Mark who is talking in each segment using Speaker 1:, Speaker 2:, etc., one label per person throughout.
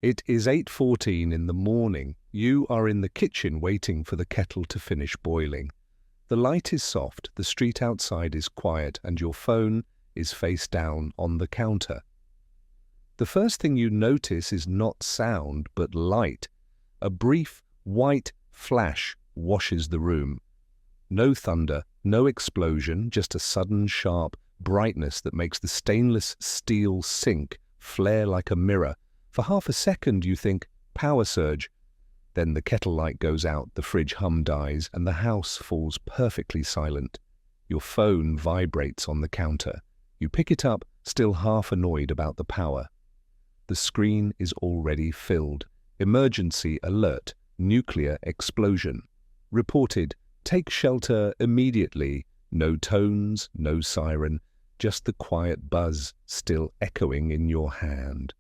Speaker 1: It is 8:14 in the morning. You are in the kitchen waiting for the kettle to finish boiling. The light is soft, the street outside is quiet, and your phone is face down on the counter. The first thing you notice is not sound, but light. A brief, white flash washes the room. No thunder, no explosion, just a sudden, sharp brightness that makes the stainless steel sink flare like a mirror. For half a second you think, power surge. Then the kettle light goes out, the fridge hum dies, and the house falls perfectly silent. Your phone vibrates on the counter. You pick it up, still half annoyed about the power. The screen is already filled. Emergency alert, nuclear explosion. Reported, take shelter immediately. No tones, no siren, just the quiet buzz still echoing in your hand.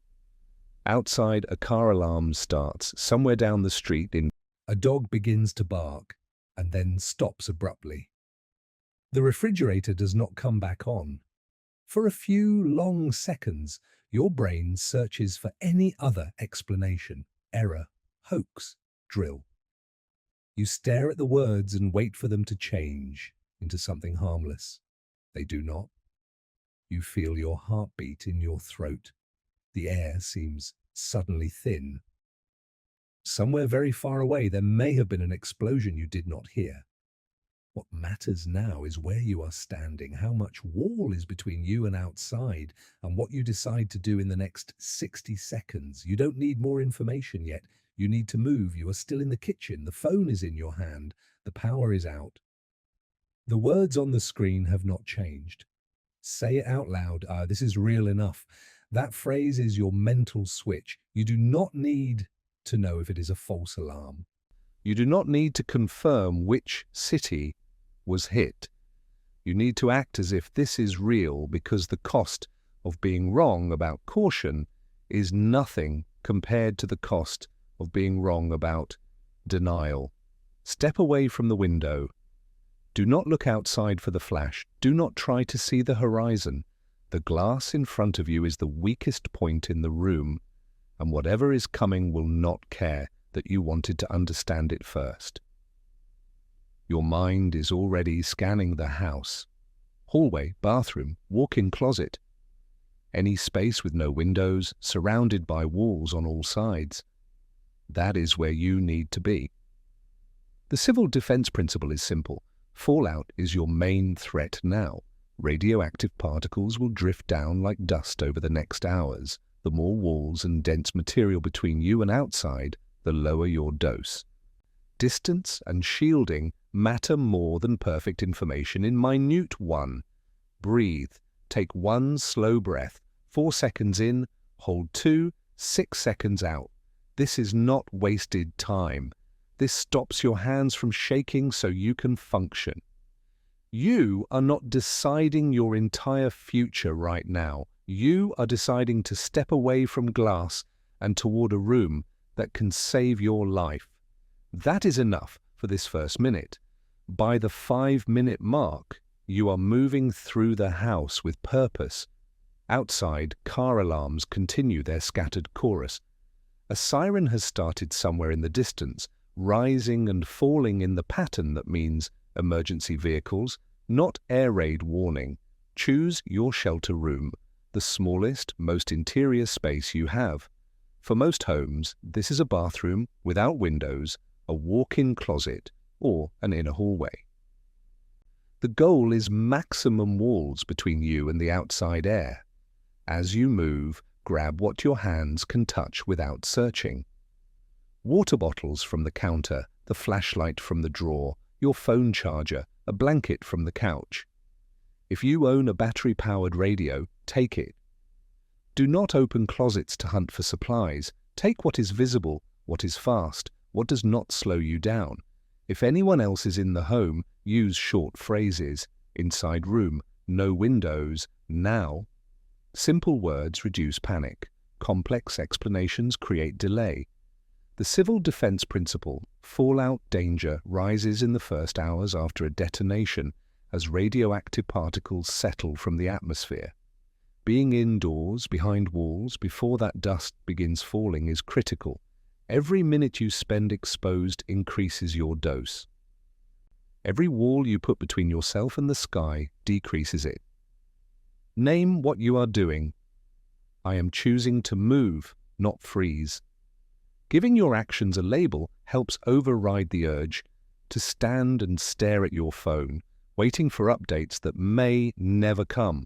Speaker 1: Outside, a car alarm starts. Somewhere down the street, a dog begins to bark and then stops abruptly. The refrigerator does not come back on. For a few long seconds, your brain searches for any other explanation, error, hoax, drill. You stare at the words and wait for them to change into something harmless. They do not. You feel your heartbeat in your throat. The air seems suddenly thin. Somewhere very far away, there may have been an explosion you did not hear. What matters now is where you are standing, how much wall is between you and outside, and what you decide to do in the next 60 seconds. You don't need more information yet. You need to move. You are still in the kitchen. The phone is in your hand. The power is out. The words on the screen have not changed. Say it out loud. This is real enough. That phrase is your mental switch. You do not need to know if it is a false alarm. You do not need to confirm which city was hit. You need to act as if this is real, because the cost of being wrong about caution is nothing compared to the cost of being wrong about denial. Step away from the window. Do not look outside for the flash. Do not try to see the horizon. The glass in front of you is the weakest point in the room, and whatever is coming will not care that you wanted to understand it first. Your mind is already scanning the house. Hallway, bathroom, walk-in closet. Any space with no windows, surrounded by walls on all sides. That is where you need to be. The civil defense principle is simple. Fallout is your main threat now. Radioactive particles will drift down like dust over the next hours. The more walls and dense material between you and outside, the lower your dose. Distance and shielding matter more than perfect information in minute one. Breathe. Take one slow breath. 4 seconds in, hold 2, 6 seconds out. This is not wasted time. This stops your hands from shaking so you can function. You are not deciding your entire future right now. You are deciding to step away from glass and toward a room that can save your life. That is enough for this first minute. By the 5-minute mark, you are moving through the house with purpose. Outside, car alarms continue their scattered chorus. A siren has started somewhere in the distance, rising and falling in the pattern that means emergency vehicles, not air raid warning. Choose your shelter room, the smallest, most interior space you have. For most homes, this is a bathroom without windows, a walk-in closet, or an inner hallway. The goal is maximum walls between you and the outside air. As you move, grab what your hands can touch without searching. Water bottles from the counter, the flashlight from the drawer, your phone charger, a blanket from the couch. If you own a battery-powered radio, take it. Do not open closets to hunt for supplies. Take what is visible, what is fast, what does not slow you down. If anyone else is in the home, use short phrases. Inside room, no windows, now. Simple words reduce panic. Complex explanations create delay. The civil defense principle, fallout danger, rises in the first hours after a detonation as radioactive particles settle from the atmosphere. Being indoors, behind walls, before that dust begins falling is critical. Every minute you spend exposed increases your dose. Every wall you put between yourself and the sky decreases it. Name what you are doing. I am choosing to move, not freeze. Giving your actions a label helps override the urge to stand and stare at your phone, waiting for updates that may never come.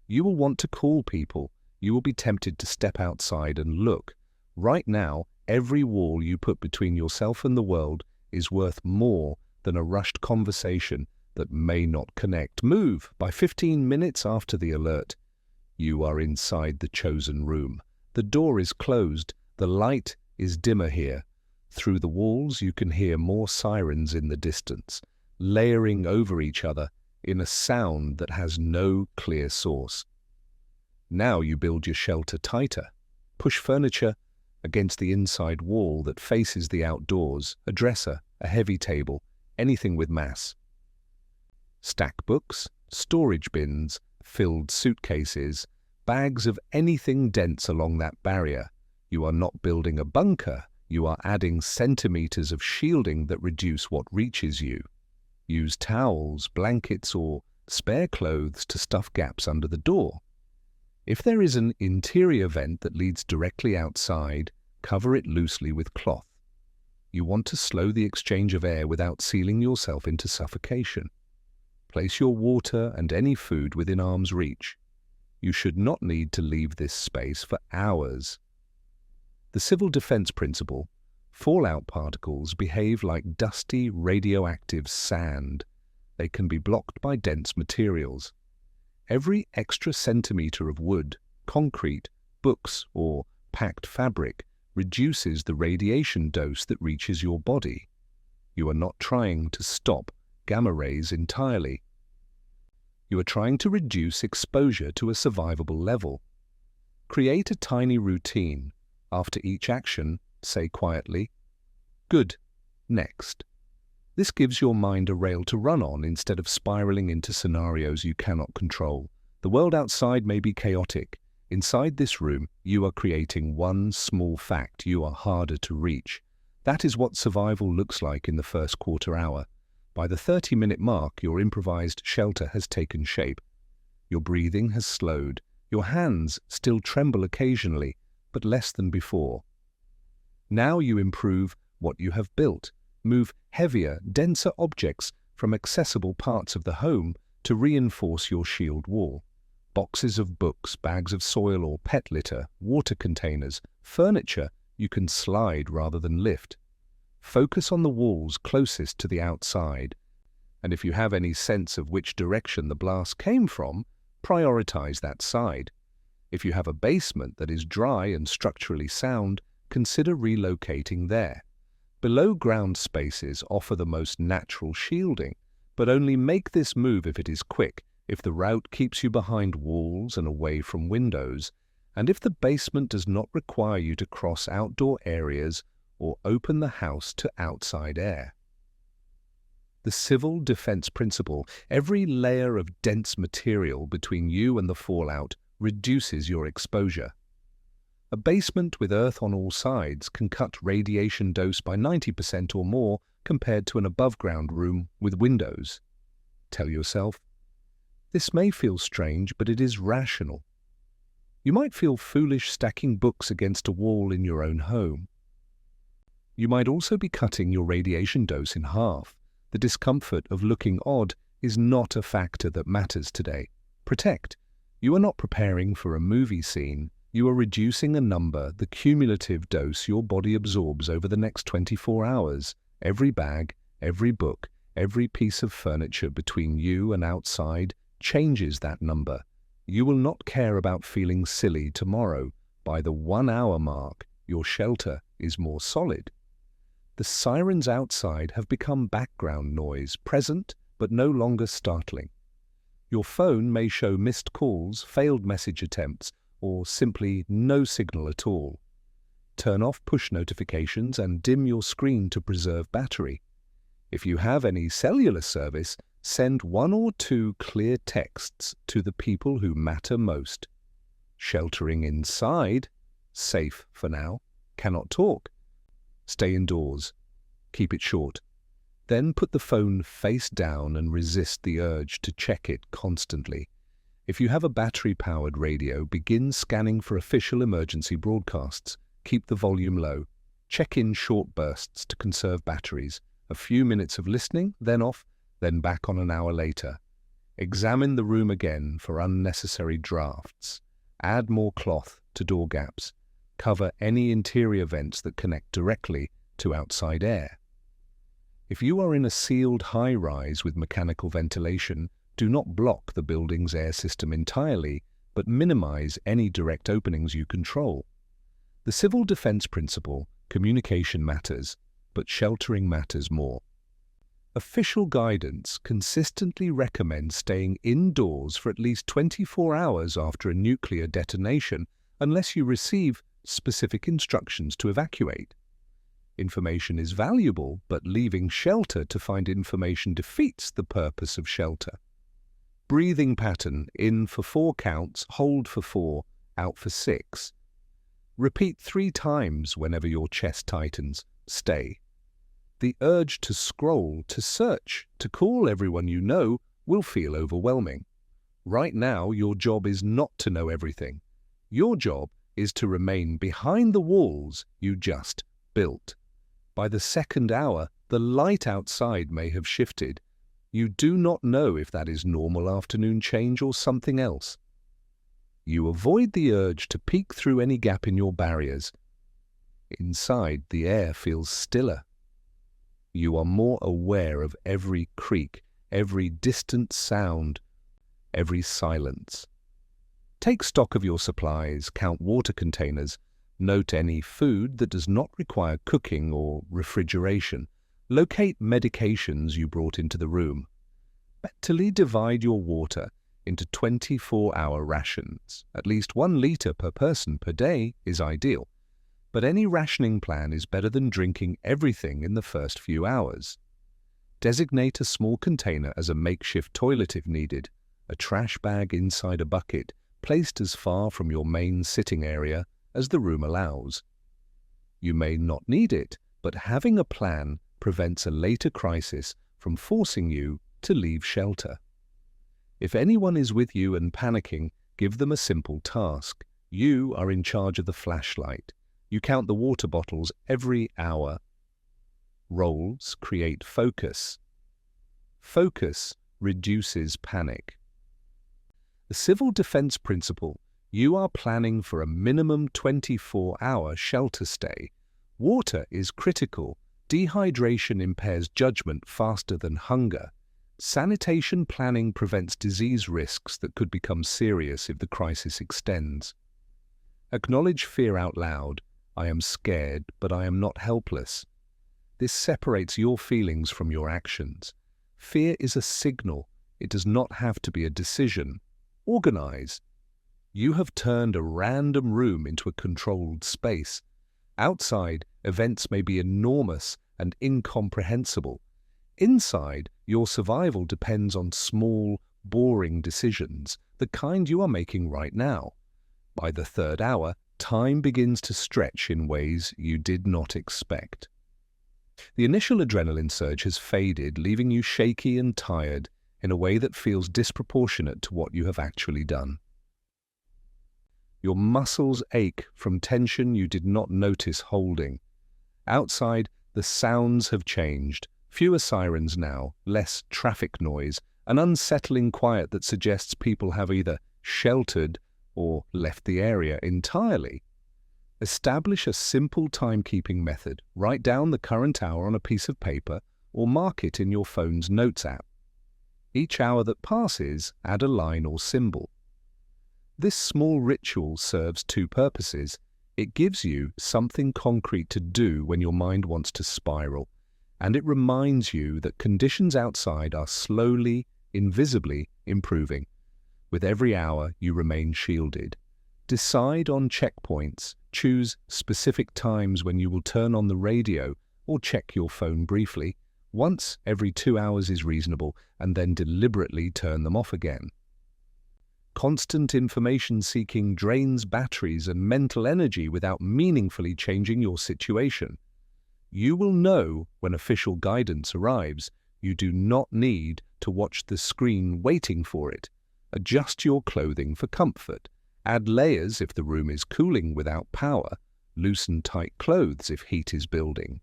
Speaker 1: You will want to call people. You will be tempted to step outside and look. Right now, every wall you put between yourself and the world is worth more than a rushed conversation that may not connect. Move. By 15 minutes after the alert, you are inside the chosen room. The door is closed. The light is dimmer here. Through the walls, you can hear more sirens in the distance, layering over each other in a sound that has no clear source. Now you build your shelter tighter. Push furniture against the inside wall that faces the outdoors, a dresser, a heavy table, anything with mass. Stack books, storage bins, filled suitcases, bags of anything dense along that barrier. You are not building a bunker, you are adding centimeters of shielding that reduce what reaches you. Use towels, blankets, or spare clothes to stuff gaps under the door. If there is an interior vent that leads directly outside, cover it loosely with cloth. You want to slow the exchange of air without sealing yourself into suffocation. Place your water and any food within arm's reach. You should not need to leave this space for hours. The civil defense principle: fallout particles behave like dusty, radioactive sand. They can be blocked by dense materials. Every extra centimeter of wood, concrete, books, or packed fabric reduces the radiation dose that reaches your body. You are not trying to stop gamma rays entirely. You are trying to reduce exposure to a survivable level. Create a tiny routine. After each action, say quietly, "Good, next." This gives your mind a rail to run on instead of spiraling into scenarios you cannot control. The world outside may be chaotic. Inside this room, you are creating one small fact: you are harder to reach. That is what survival looks like in the first quarter hour. By the 30-minute mark, your improvised shelter has taken shape. Your breathing has slowed. Your hands still tremble occasionally, but less than before. Now you improve what you have built. Move heavier, denser objects from accessible parts of the home to reinforce your shield wall. Boxes of books, bags of soil or pet litter, water containers, furniture you can slide rather than lift. Focus on the walls closest to the outside, and if you have any sense of which direction the blast came from, prioritize that side. If you have a basement that is dry and structurally sound, consider relocating there. Below-ground spaces offer the most natural shielding, but only make this move if it is quick, if the route keeps you behind walls and away from windows, and if the basement does not require you to cross outdoor areas or open the house to outside air. The civil defense principle: every layer of dense material between you and the fallout reduces your exposure. A basement with earth on all sides can cut radiation dose by 90% or more compared to an above-ground room with windows. Tell yourself, this may feel strange, but it is rational. You might feel foolish stacking books against a wall in your own home. You might also be cutting your radiation dose in half. The discomfort of looking odd is not a factor that matters today. Protect. You are not preparing for a movie scene. You are reducing a number, the cumulative dose your body absorbs over the next 24 hours. Every bag, every book, every piece of furniture between you and outside changes that number. You will not care about feeling silly tomorrow. By the 1-hour mark, your shelter is more solid. The sirens outside have become background noise, present but no longer startling. Your phone may show missed calls, failed message attempts, or simply no signal at all. Turn off push notifications and dim your screen to preserve battery. If you have any cellular service, send 1 or 2 clear texts to the people who matter most. Sheltering inside, safe for now, cannot talk. Stay indoors. Keep it short. Then put the phone face down and resist the urge to check it constantly. If you have a battery-powered radio, begin scanning for official emergency broadcasts. Keep the volume low. Check in short bursts to conserve batteries. A few minutes of listening, then off, then back on an hour later. Examine the room again for unnecessary drafts. Add more cloth to door gaps. Cover any interior vents that connect directly to outside air. If you are in a sealed high-rise with mechanical ventilation, do not block the building's air system entirely, but minimize any direct openings you control. The civil defense principle, communication matters, but sheltering matters more. Official guidance consistently recommends staying indoors for at least 24 hours after a nuclear detonation unless you receive specific instructions to evacuate. Information is valuable, but leaving shelter to find information defeats the purpose of shelter. Breathing pattern: in for 4 counts, hold for 4, out for 6. Repeat 3 times whenever your chest tightens. Stay. The urge to scroll, to search, to call everyone you know will feel overwhelming. Right now, your job is not to know everything. Your job is to remain behind the walls you just built. By the second hour, the light outside may have shifted. You do not know if that is normal afternoon change or something else. You avoid the urge to peek through any gap in your barriers. Inside, the air feels stiller. You are more aware of every creak, every distant sound, every silence. Take stock of your supplies, count water containers, note any food that does not require cooking or refrigeration. Locate medications you brought into the room. Mentally divide your water into 24-hour rations. At least 1 liter per person per day is ideal, but any rationing plan is better than drinking everything in the first few hours. Designate a small container as a makeshift toilet if needed, a trash bag inside a bucket, placed as far from your main sitting area as the room allows. You may not need it, but having a plan prevents a later crisis from forcing you to leave shelter. If anyone is with you and panicking, give them a simple task. You are in charge of the flashlight. You count the water bottles every hour. Roles create focus. Focus reduces panic. The civil defense principle: you are planning for a minimum 24-hour shelter stay. Water is critical. Dehydration impairs judgment faster than hunger. Sanitation planning prevents disease risks that could become serious if the crisis extends. Acknowledge fear out loud. I am scared, but I am not helpless. This separates your feelings from your actions. Fear is a signal. It does not have to be a decision. Organize. You have turned a random room into a controlled space. Outside, events may be enormous and incomprehensible. Inside, your survival depends on small, boring decisions, the kind you are making right now. By the 3rd hour, time begins to stretch in ways you did not expect. The initial adrenaline surge has faded, leaving you shaky and tired in a way that feels disproportionate to what you have actually done. Your muscles ache from tension you did not notice holding. Outside, the sounds have changed. Fewer sirens now, less traffic noise, an unsettling quiet that suggests people have either sheltered or left the area entirely. Establish a simple timekeeping method. Write down the current hour on a piece of paper or mark it in your phone's notes app. Each hour that passes, add a line or symbol. This small ritual serves 2 purposes. It gives you something concrete to do when your mind wants to spiral, and it reminds you that conditions outside are slowly, invisibly improving. With every hour, you remain shielded. Decide on checkpoints. Choose specific times when you will turn on the radio or check your phone briefly. Once every 2 hours is reasonable, and then deliberately turn them off again. Constant information seeking drains batteries and mental energy without meaningfully changing your situation. You will know when official guidance arrives. You do not need to watch the screen waiting for it. Adjust your clothing for comfort. Add layers if the room is cooling without power. Loosen tight clothes if heat is building.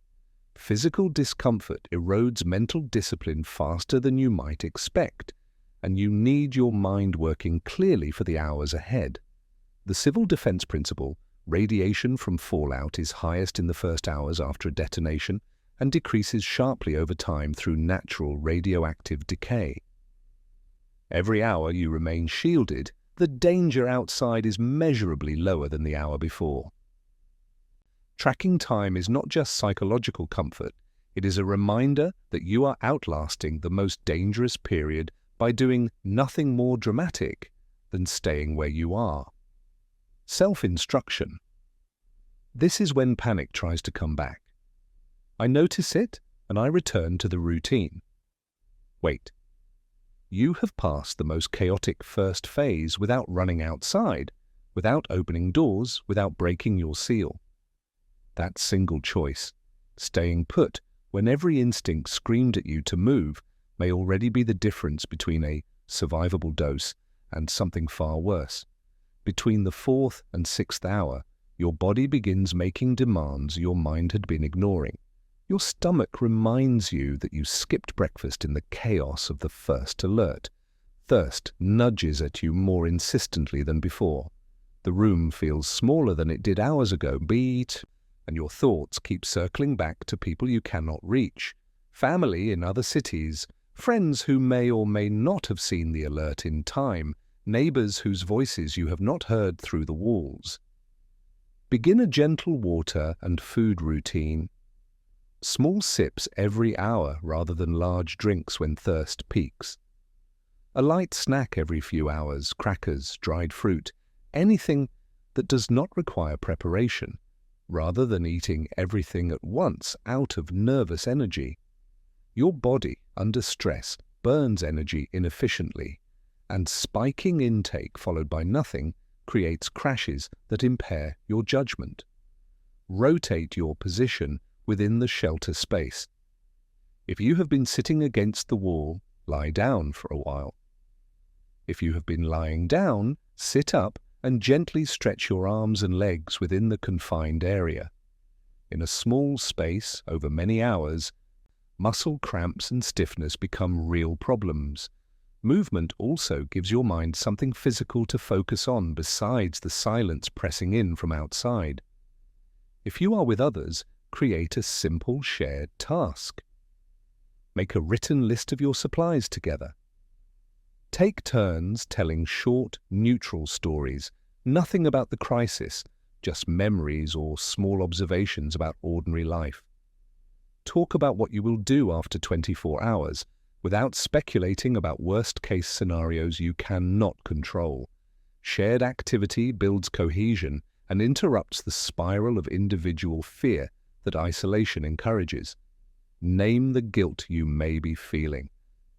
Speaker 1: Physical discomfort erodes mental discipline faster than you might expect, and you need your mind working clearly for the hours ahead. The civil defense principle, radiation from fallout, is highest in the first hours after a detonation and decreases sharply over time through natural radioactive decay. Every hour you remain shielded, the danger outside is measurably lower than the hour before. Tracking time is not just psychological comfort, it is a reminder that you are outlasting the most dangerous period by doing nothing more dramatic than staying where you are. Self-instruction. This is when panic tries to come back. I notice it and I return to the routine. Wait. You have passed the most chaotic first phase without running outside, without opening doors, without breaking your seal. That single choice, staying put when every instinct screamed at you to move, may already be the difference between a survivable dose and something far worse. Between the 4th and 6th hour, your body begins making demands your mind had been ignoring. Your stomach reminds you that you skipped breakfast in the chaos of the first alert. Thirst nudges at you more insistently than before. The room feels smaller than it did hours ago, and your thoughts keep circling back to people you cannot reach. Family in other cities, friends who may or may not have seen the alert in time, neighbors whose voices you have not heard through the walls. Begin a gentle water and food routine. Small sips every hour rather than large drinks when thirst peaks. A light snack every few hours, crackers, dried fruit, anything that does not require preparation, rather than eating everything at once out of nervous energy. Your body, under stress, burns energy inefficiently, and spiking intake followed by nothing creates crashes that impair your judgment. Rotate your position within the shelter space. If you have been sitting against the wall, lie down for a while. If you have been lying down, sit up and gently stretch your arms and legs within the confined area. In a small space over many hours, muscle cramps and stiffness become real problems. Movement also gives your mind something physical to focus on besides the silence pressing in from outside. If you are with others, create a simple shared task. Make a written list of your supplies together. Take turns telling short, neutral stories, nothing about the crisis, just memories or small observations about ordinary life. Talk about what you will do after 24 hours, without speculating about worst-case scenarios you cannot control. Shared activity builds cohesion and interrupts the spiral of individual fear that isolation encourages. Name the guilt you may be feeling.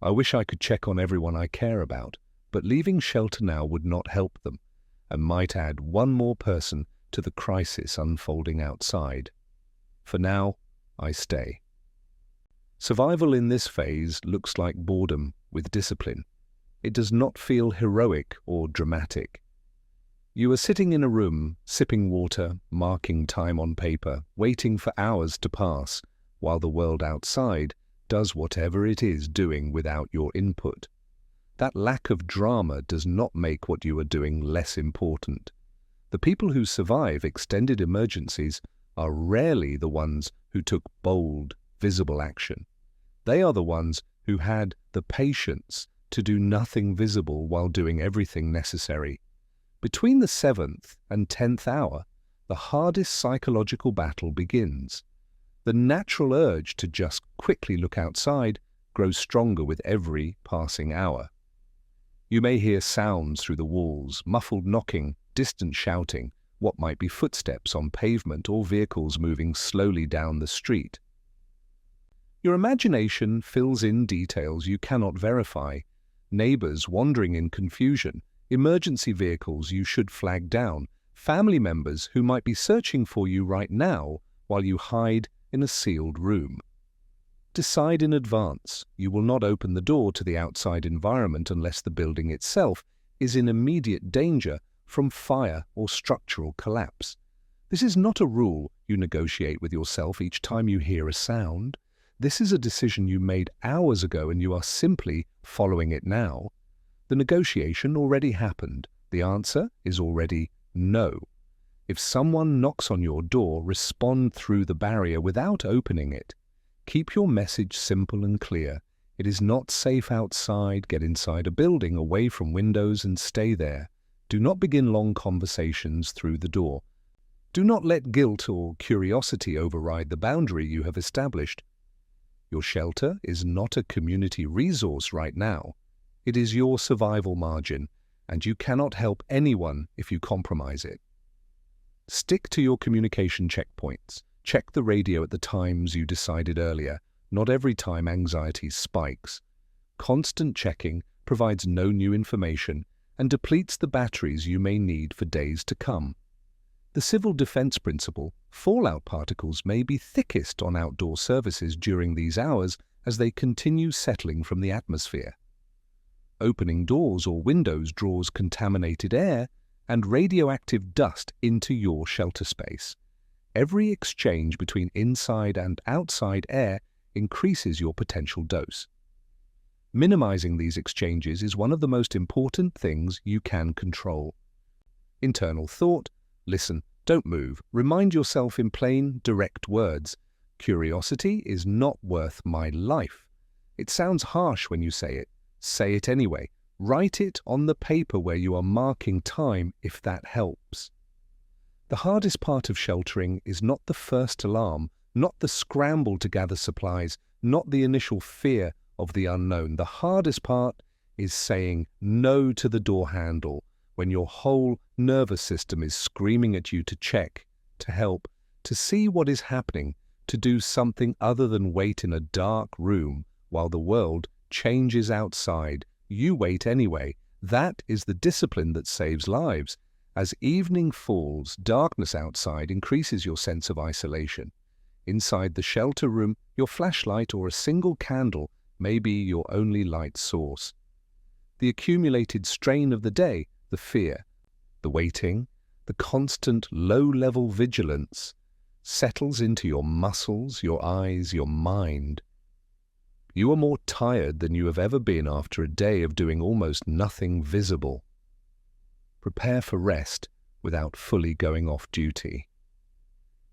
Speaker 1: I wish I could check on everyone I care about, but leaving shelter now would not help them, and might add one more person to the crisis unfolding outside. For now, I stay. Survival in this phase looks like boredom with discipline. It does not feel heroic or dramatic. You are sitting in a room, sipping water, marking time on paper, waiting for hours to pass, while the world outside does whatever it is doing without your input. That lack of drama does not make what you are doing less important. The people who survive extended emergencies are rarely the ones who took bold, visible action. They are the ones who had the patience to do nothing visible while doing everything necessary. Between the 7th and 10th hour, the hardest psychological battle begins. The natural urge to just quickly look outside grows stronger with every passing hour. You may hear sounds through the walls, muffled knocking, distant shouting, what might be footsteps on pavement or vehicles moving slowly down the street. Your imagination fills in details you cannot verify, neighbors wandering in confusion, emergency vehicles you should flag down, family members who might be searching for you right now while you hide in a sealed room. Decide in advance. You will not open the door to the outside environment unless the building itself is in immediate danger from fire or structural collapse. This is not a rule you negotiate with yourself each time you hear a sound. This is a decision you made hours ago and you are simply following it now. The negotiation already happened. The answer is already no. If someone knocks on your door, respond through the barrier without opening it. Keep your message simple and clear. It is not safe outside. Get inside a building, away from windows, and stay there. Do not begin long conversations through the door. Do not let guilt or curiosity override the boundary you have established. Your shelter is not a community resource right now. It is your survival margin, and you cannot help anyone if you compromise it. Stick to your communication checkpoints. Check the radio at the times you decided earlier, not every time anxiety spikes. Constant checking provides no new information and depletes the batteries you may need for days to come. The civil defense principle, fallout particles may be thickest on outdoor surfaces during these hours as they continue settling from the atmosphere. Opening doors or windows draws contaminated air and radioactive dust into your shelter space. Every exchange between inside and outside air increases your potential dose. Minimizing these exchanges is one of the most important things you can control. Internal thought: listen, don't move. Remind yourself in plain, direct words. Curiosity is not worth my life. It sounds harsh when you say it. Say it anyway. Write it on the paper where you are marking time if that helps. The hardest part of sheltering is not the first alarm, not the scramble to gather supplies, not the initial fear of the unknown. The hardest part is saying no to the door handle when your whole nervous system is screaming at you to check, to help, to see what is happening, to do something other than wait in a dark room while the world changes outside. You wait anyway. That is the discipline that saves lives. As evening falls, darkness outside increases your sense of isolation. Inside the shelter room, your flashlight or a single candle may be your only light source. The accumulated strain of the day, the fear, the waiting, the constant low-level vigilance, settles into your muscles, your eyes, your mind. You are more tired than you have ever been after a day of doing almost nothing visible. Prepare for rest without fully going off duty.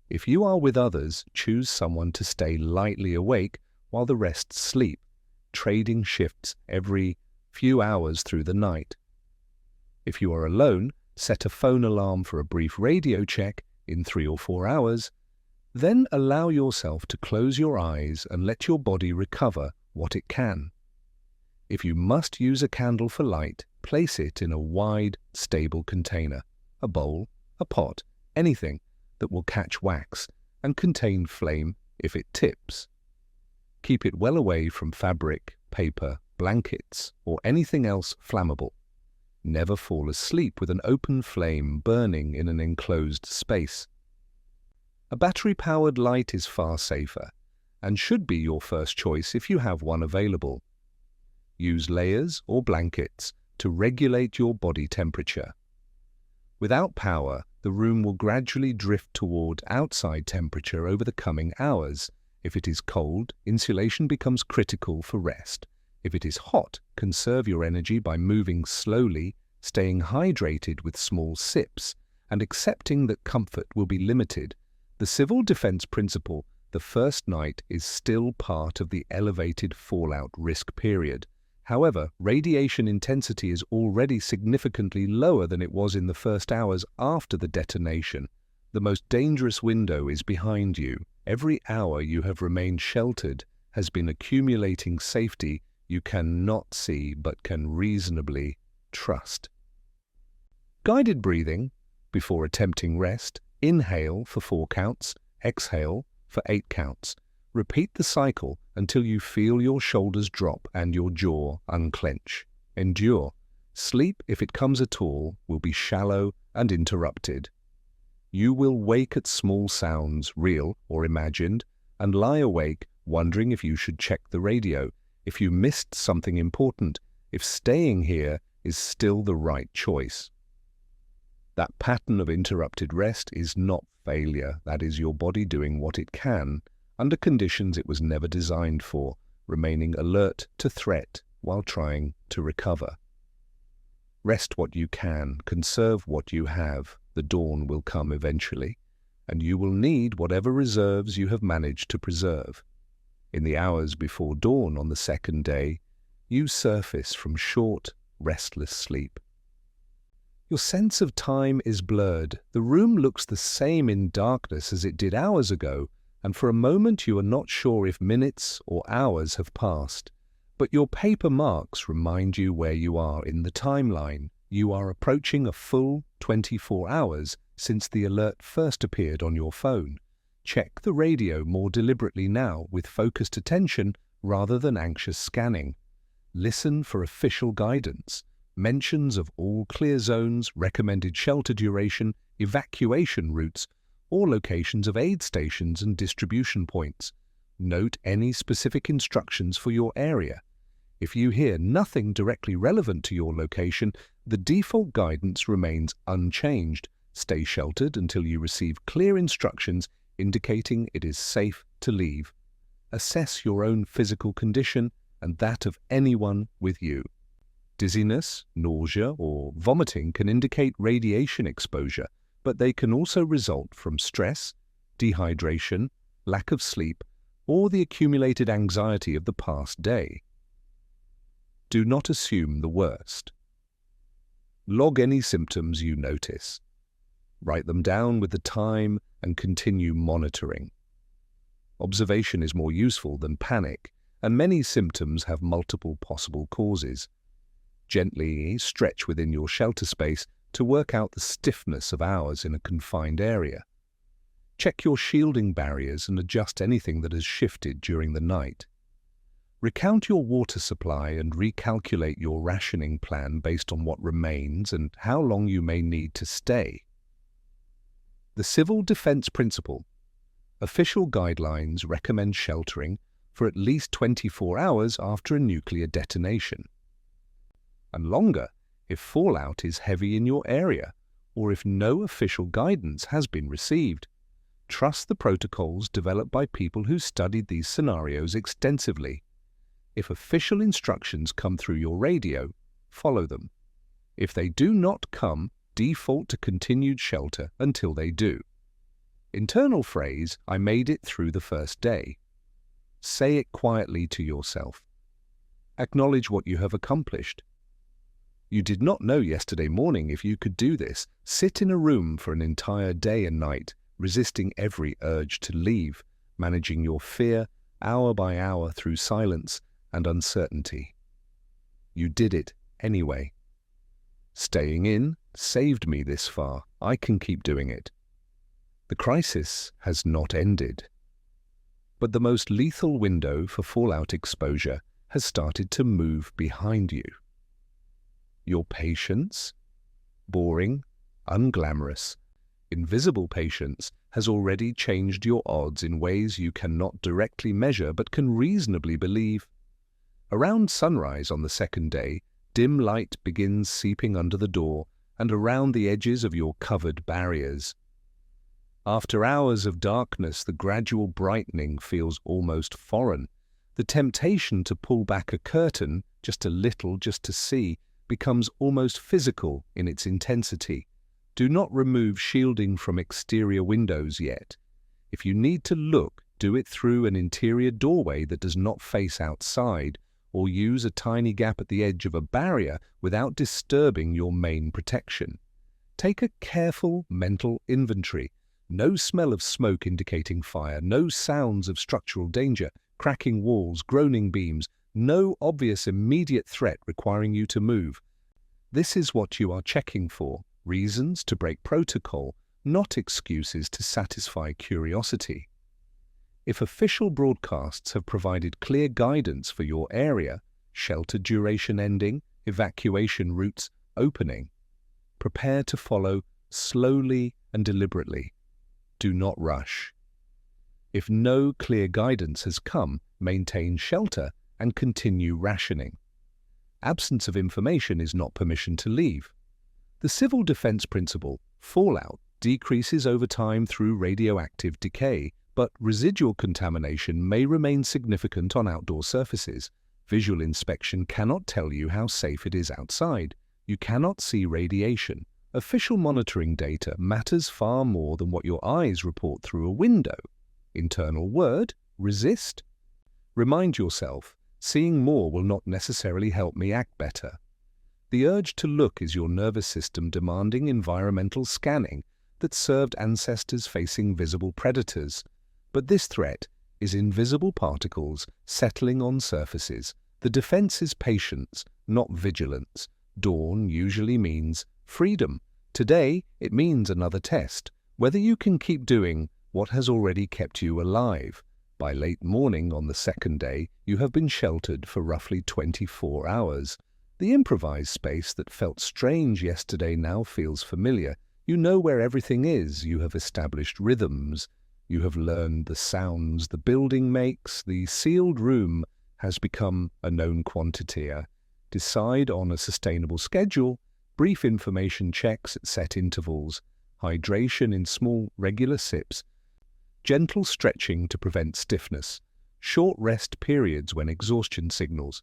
Speaker 1: If you are with others, choose someone to stay lightly awake while the rest sleep, trading shifts every few hours through the night. If you are alone, set a phone alarm for a brief radio check in 3 or 4 hours. Then allow yourself to close your eyes and let your body recover what it can. If you must use a candle for light, place it in a wide, stable container, a bowl, a pot, anything that will catch wax and contain flame if it tips. Keep it well away from fabric, paper, blankets, or anything else flammable. Never fall asleep with an open flame burning in an enclosed space. A battery-powered light is far safer and should be your first choice if you have one available. Use layers or blankets to regulate your body temperature. Without power, the room will gradually drift toward outside temperature over the coming hours. If it is cold, insulation becomes critical for rest. If it is hot, conserve your energy by moving slowly, staying hydrated with small sips, and accepting that comfort will be limited. The civil defense principle, the first night is still part of the elevated fallout risk period. However, radiation intensity is already significantly lower than it was in the first hours after the detonation. The most dangerous window is behind you. Every hour you have remained sheltered has been accumulating safety you cannot see but can reasonably trust. Guided breathing. Before attempting rest, inhale for 4 counts, exhale for 8 counts. Repeat the cycle until you feel your shoulders drop and your jaw unclench. Endure. Sleep, if it comes at all, will be shallow and interrupted. You will wake at small sounds, real or imagined, and lie awake wondering if you should check the radio, if you missed something important, if staying here is still the right choice. That pattern of interrupted rest is not failure. That is your body doing what it can, under conditions it was never designed for, remaining alert to threat while trying to recover. Rest what you can, conserve what you have. The dawn will come eventually, and you will need whatever reserves you have managed to preserve. In the hours before dawn on the second day, you surface from short, restless sleep. Your sense of time is blurred. The room looks the same in darkness as it did hours ago, and for a moment you are not sure if minutes or hours have passed. But your paper marks remind you where you are in the timeline. You are approaching a full 24 hours since the alert first appeared on your phone. Check the radio more deliberately now with focused attention rather than anxious scanning. Listen for official guidance, mentions of all clear zones, recommended shelter duration, evacuation routes, or locations of aid stations and distribution points. Note any specific instructions for your area. If you hear nothing directly relevant to your location, the default guidance remains unchanged. Stay sheltered until you receive clear instructions indicating it is safe to leave. Assess your own physical condition and that of anyone with you. Dizziness, nausea, or vomiting can indicate radiation exposure, but they can also result from stress, dehydration, lack of sleep, or the accumulated anxiety of the past day. Do not assume the worst. Log any symptoms you notice. Write them down with the time and continue monitoring. Observation is more useful than panic, and many symptoms have multiple possible causes. Gently stretch within your shelter space to work out the stiffness of hours in a confined area. Check your shielding barriers and adjust anything that has shifted during the night. Recount your water supply and recalculate your rationing plan based on what remains and how long you may need to stay. The Civil Defense Principle. Official guidelines recommend sheltering for at least 24 hours after a nuclear detonation, and longer if fallout is heavy in your area or if no official guidance has been received. Trust the protocols developed by people who studied these scenarios extensively. If official instructions come through your radio, follow them. If they do not come, default to continued shelter until they do. Internal phrase, I made it through the first day. Say it quietly to yourself. Acknowledge what you have accomplished. You did not know yesterday morning if you could do this. Sit in a room for an entire day and night, resisting every urge to leave, managing your fear hour by hour through silence and uncertainty. You did it anyway. Staying in saved me this far. I can keep doing it. The crisis has not ended. But the most lethal window for fallout exposure has started to move behind you. Your patience, boring, unglamorous, invisible patience, has already changed your odds in ways you cannot directly measure but can reasonably believe. Around sunrise on the second day, dim light begins seeping under the door and around the edges of your covered barriers. After hours of darkness, the gradual brightening feels almost foreign. The temptation to pull back a curtain, just a little, just to see, becomes almost physical in its intensity. Do not remove shielding from exterior windows yet. If you need to look, do it through an interior doorway that does not face outside, or use a tiny gap at the edge of a barrier without disturbing your main protection. Take a careful mental inventory. No smell of smoke indicating fire, no sounds of structural danger, cracking walls, groaning beams, no obvious immediate threat requiring you to move. This is what you are checking for, reasons to break protocol, not excuses to satisfy curiosity. If official broadcasts have provided clear guidance for your area, shelter duration ending, evacuation routes opening. Prepare to follow slowly and deliberately. Do not rush. If no clear guidance has come, maintain shelter and continue rationing. Absence of information is not permission to leave. The civil defense principle, fallout, decreases over time through radioactive decay, but residual contamination may remain significant on outdoor surfaces. Visual inspection cannot tell you how safe it is outside. You cannot see radiation. Official monitoring data matters far more than what your eyes report through a window. Internal word, resist. Remind yourself, seeing more will not necessarily help me act better. The urge to look is your nervous system demanding environmental scanning that served ancestors facing visible predators. But this threat is invisible particles settling on surfaces. The defense is patience, not vigilance. Dawn usually means freedom. Today, it means another test, whether you can keep doing what has already kept you alive. By late morning on the second day, you have been sheltered for roughly 24 hours. The improvised space that felt strange yesterday now feels familiar. You know where everything is. You have established rhythms. You have learned the sounds the building makes. The sealed room has become a known quantity. Decide on a sustainable schedule, brief information checks at set intervals, hydration in small, regular sips, gentle stretching to prevent stiffness, short rest periods when exhaustion signals.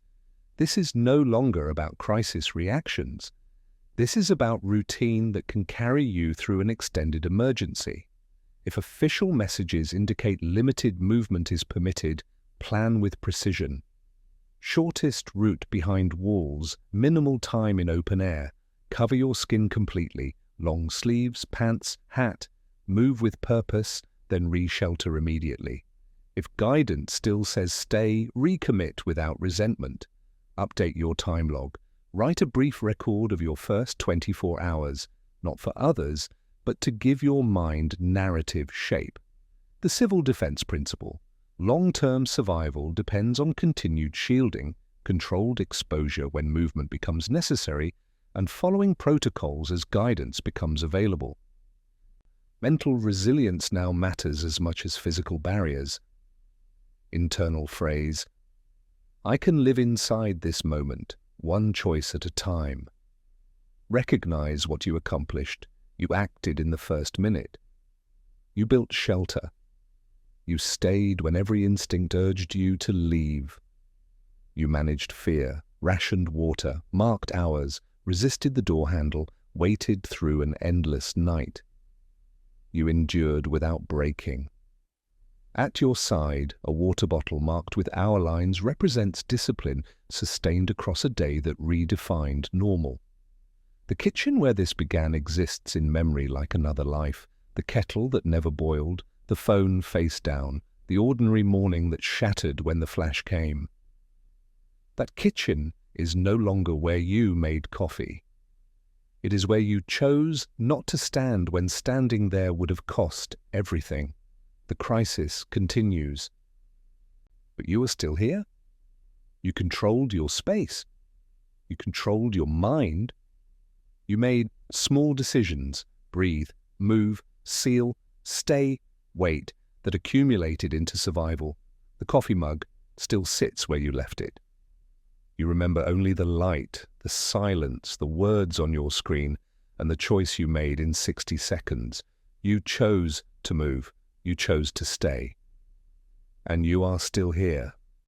Speaker 1: This is no longer about crisis reactions. This is about routine that can carry you through an extended emergency. If official messages indicate limited movement is permitted, plan with precision. Shortest route behind walls, minimal time in open air, cover your skin completely, long sleeves, pants, hat, move with purpose, then re-shelter immediately. If guidance still says stay, recommit without resentment. Update your time log. Write a brief record of your first 24 hours, not for others, but to give your mind narrative shape. The civil defense principle. Long-term survival depends on continued shielding, controlled exposure when movement becomes necessary, and following protocols as guidance becomes available. Mental resilience now matters as much as physical barriers. Internal phrase. I can live inside this moment, one choice at a time. Recognize what you accomplished. You acted in the first minute. You built shelter. You stayed when every instinct urged you to leave. You managed fear, rationed water, marked hours, resisted the door handle, waited through an endless night. You endured without breaking. At your side, a water bottle marked with hour lines represents discipline sustained across a day that redefined normal. The kitchen where this began exists in memory like another life, the kettle that never boiled, the phone face down, the ordinary morning that shattered when the flash came. That kitchen is no longer where you made coffee. It is where you chose not to stand when standing there would have cost everything. The crisis continues. But you are still here. You controlled your space. You controlled your mind. You made small decisions, breathe, move, seal, stay, wait, that accumulated into survival. The coffee mug still sits where you left it. You remember only the light, the silence, the words on your screen, and the choice you made in 60 seconds. You chose to move. You chose to stay. And you are still here.